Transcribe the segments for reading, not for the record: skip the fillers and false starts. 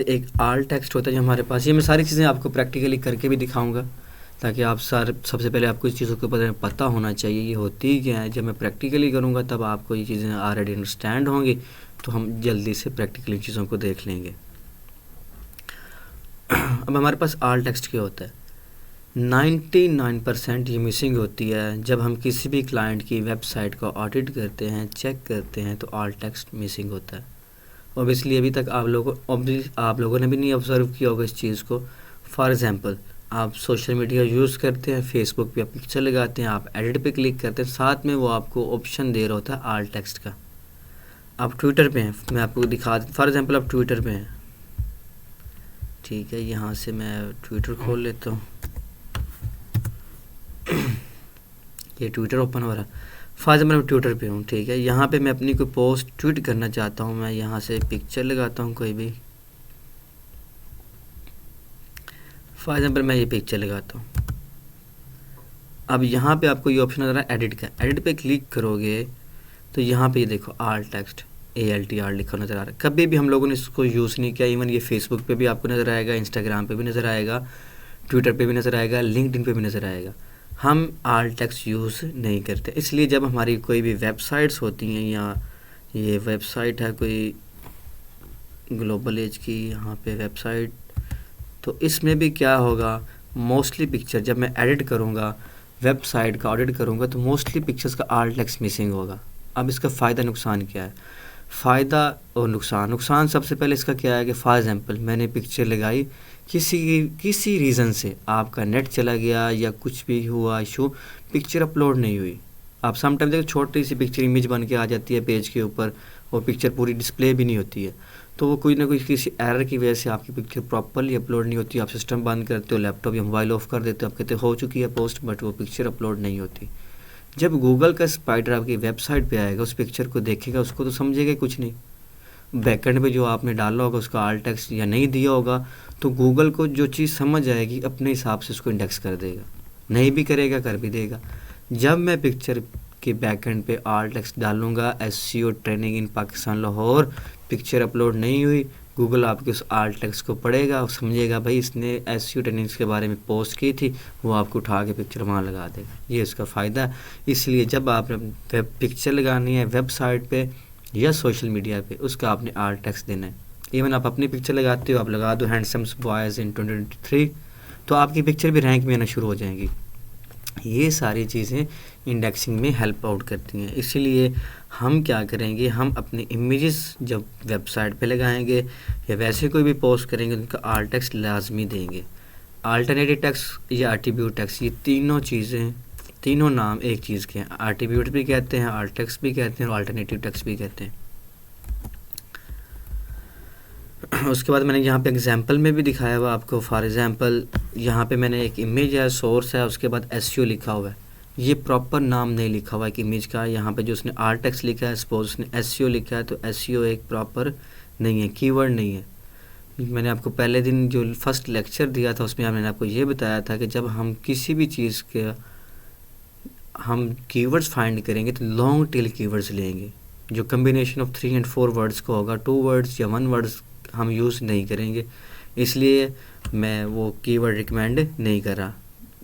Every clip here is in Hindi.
एक आल्ट टेक्स्ट होता है जो हमारे पास, ये मैं सारी चीज़ें आपको प्रैक्टिकली करके भी दिखाऊंगा ताकि आप सबसे पहले आपको इस चीज़ों के ऊपर पता होना चाहिए ये होती क्या है। जब मैं प्रैक्टिकली करूँगा तब आपको ये चीज़ें ऑलरेडी अंडरस्टैंड होंगी, तो हम जल्दी से प्रैक्टिकली चीज़ों को देख लेंगे। अब हमारे पास आल्ट टेक्स्ट क्या होता है, 99% ये मिसिंग होती है जब हम किसी भी क्लाइंट की वेबसाइट को ऑडिट करते हैं, चेक करते हैं, तो आल्ट टेक्स्ट मिसिंग होता है। ऑब्वियसली अभी तक आप लोगों ने भी नहीं ऑब्जर्व किया होगा इस चीज़ को। फॉर एग्जांपल, आप सोशल मीडिया यूज़ करते हैं, फेसबुक पे आप पिक्चर लगाते हैं, आप एडिट पे क्लिक करते हैं, साथ में वो आपको ऑप्शन दे रहा होता है आल्ट टेक्स्ट का। आप ट्विटर पे हैं, मैं आपको दिखा, फॉर एग्जांपल आप ट्विटर पे हैं, ठीक है, यहाँ से मैं ट्विटर खोल लेता हूँ। ये ट्विटर ओपन हो रहा है, फॉर एग्जाम्पल मैं ट्विटर पे हूँ, ठीक है, यहाँ पे मैं अपनी कोई पोस्ट ट्वीट करना चाहता हूँ, मैं यहाँ से पिक्चर लगाता हूँ कोई भी, फॉर एग्जाम्पल मैं ये पिक्चर लगाता हूँ। अब यहाँ पे आपको ये ऑप्शन नजर आ रहा है एडिट का, एडिट पे क्लिक करोगे तो यहाँ पे ये देखो आल्ट टेक्स्ट ALTR लिखा नज़र आ रहा है। कभी भी हम लोगों ने इसको यूज़ नहीं किया, इवन ये फेसबुक पे भी आपको नज़र आएगा, इंस्टाग्राम पे भी नज़र आएगा, ट्विटर पे भी नज़र आएगा, लिंक्डइन पे भी नज़र आएगा। हम आल्ट टेक्स्ट यूज़ नहीं करते, इसलिए जब हमारी कोई भी वेबसाइट्स होती हैं, या ये वेबसाइट है कोई ग्लोबल एज की यहाँ पे वेबसाइट, तो इसमें भी क्या होगा, मोस्टली पिक्चर जब मैं एडिट करूँगा, वेबसाइट का ऑडिट करूँगा, तो मोस्टली पिक्चर्स का आल्ट टेक्स्ट मिसिंग होगा। अब इसका फ़ायदा नुकसान क्या है, फ़ायदा और नुकसान सबसे पहले इसका क्या है कि फॉर एग्जांपल मैंने पिक्चर लगाई, किसी रीज़न से आपका नेट चला गया या कुछ भी हुआ इशू, पिक्चर अपलोड नहीं हुई। आप समटाइम देखो छोटी सी पिक्चर इमेज बन के आ जाती है पेज के ऊपर, और पिक्चर पूरी डिस्प्ले भी नहीं होती है, तो वो कोई ना कोई किसी एरर की वजह से आपकी पिक्चर प्रॉपरली अपलोड नहीं होती। आप सिस्टम बंद करते हो, लैपटॉप या मोबाइल ऑफ कर देते हो, आप कहते हो चुकी है पोस्ट, बट वो पिक्चर अपलोड नहीं होती। जब गूगल का स्पाइडर आपकी वेबसाइट पे आएगा, उस पिक्चर को देखेगा, उसको तो समझेगा कुछ नहीं, बैकएंड पे जो आपने डाला होगा उसका आल्ट टेक्स्ट या नहीं दिया होगा, तो गूगल को जो चीज़ समझ आएगी अपने हिसाब से उसको इंडेक्स कर देगा, नहीं भी करेगा कर भी देगा। जब मैं पिक्चर के बैकएंड पे आल्ट टेक्स्ट डालूंगा, SEO training in Pakistan Lahore, picture upload नहीं हुई, गूगल आपके उस आल्ट टेक्स्ट को पढ़ेगा और समझेगा भाई इसने SEO ट्रेनिंग्स के बारे में पोस्ट की थी, वो आपको उठा के पिक्चर वहाँ लगा देगा। ये इसका फ़ायदा है। इसलिए जब आपने पिक्चर लगानी है वेबसाइट पे या सोशल मीडिया पे, उसका आपने आल्ट टेक्स्ट देना है। इवन आप अपनी पिक्चर लगाते हो, आप लगा दो हैंडसम्स बॉयज़ इन 2023, तो आपकी पिक्चर भी रैंक में आना शुरू हो जाएंगी। ये सारी चीज़ें इंडेक्सिंग में हेल्प आउट करती हैं। इसीलिए हम क्या करेंगे, हम अपने इमेजेस जब वेबसाइट पे लगाएंगे या वैसे कोई भी पोस्ट करेंगे, उनका आल्ट टेक्स्ट लाजमी देंगे। अल्टरनेटिव टेक्स्ट या एट्रीब्यूट टेक्स्ट, ये तीनों चीज़ें, तीनों नाम एक चीज़ के हैं। एट्रीब्यूट भी कहते हैं, आल्ट टेक्स्ट भी कहते हैं, और अल्टरनेटिव टेक्स्ट भी कहते हैं। उसके बाद मैंने यहाँ पे एग्जांपल में भी दिखाया हुआ आपको। फॉर एग्जांपल यहाँ पे मैंने एक इमेज है, सोर्स है, उसके बाद SEO लिखा हुआ है। ये प्रॉपर नाम नहीं लिखा हुआ है कि इमेज का। यहाँ पे जो उसने आल्ट टेक्स्ट लिखा है, सपोज उसने SEO लिखा है, तो SEO एक प्रॉपर नहीं है, कीवर्ड नहीं है। मैंने आपको पहले दिन जो फर्स्ट लेक्चर दिया था उसमें मैंने आपको ये बताया था कि जब हम किसी भी चीज़ के हम कीवर्ड्स फाइंड करेंगे तो लॉन्ग टेल कीवर्ड्स लेंगे, जो कम्बिनेशन ऑफ 3 और 4 वर्ड्स का होगा। 2 वर्ड्स या 1 वर्ड्स हम यूज़ नहीं करेंगे, इसलिए मैं वो कीवर्ड रिकमेंड नहीं कर रहा।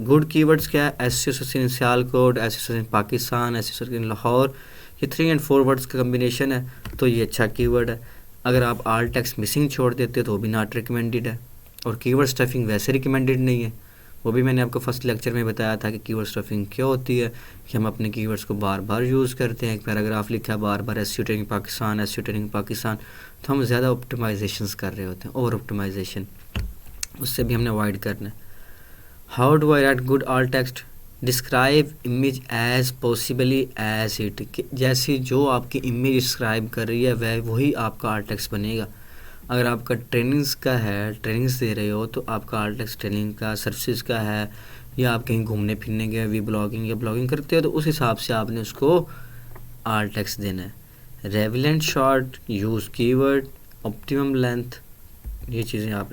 गुड कीवर्ड्स क्या है, SEO Sialkot, SEO Pakistan, SEO Lahore, ये 3 और 4 वर्ड्स का कम्बिनेशन है, तो ये अच्छा कीवर्ड है। अगर आप आल्ट टेक्स्ट मिसिंग छोड़ देते हो तो भी नॉट रिकमेंडेड है। और कीवर्ड स्टफिंग वैसे रिकमेंडेड नहीं है, वो भी मैंने आपको फर्स्ट लेक्चर में बताया था कि कीवर्ड स्टफिंग क्या होती है, कि हम अपने कीवर्ड्स को बार बार यूज़ करते हैं। एक पैराग्राफ लिखा है बार बार SEO training Pakistan, SEO training Pakistan, तो हम ज़्यादा ऑप्टिमाइजेशंस कर रहे होते हैं, ओवर ऑप्टिमाइजेशन, उससे भी हमने अवॉइड करना है। How do I write good alt text, describe image as possibly as it, जैसी जो आपकी इमेज डिस्क्राइब कर रही है वह वही आपका आल्ट टेक्स्ट बनेगा। अगर आपका ट्रेनिंग्स का है, ट्रेनिंग्स दे रहे हो, तो आपका आल्ट टेक्स्ट ट्रेनिंग का, सर्विसेज का है, या आप कहीं घूमने फिरने गए, वी ब्लॉगिंग या ब्लॉगिंग करते हो, तो उस हिसाब से आपने उसको आल्ट टेक्स्ट देना है। Relevant short, use keyword, optimum length, ये चीज़ें आपने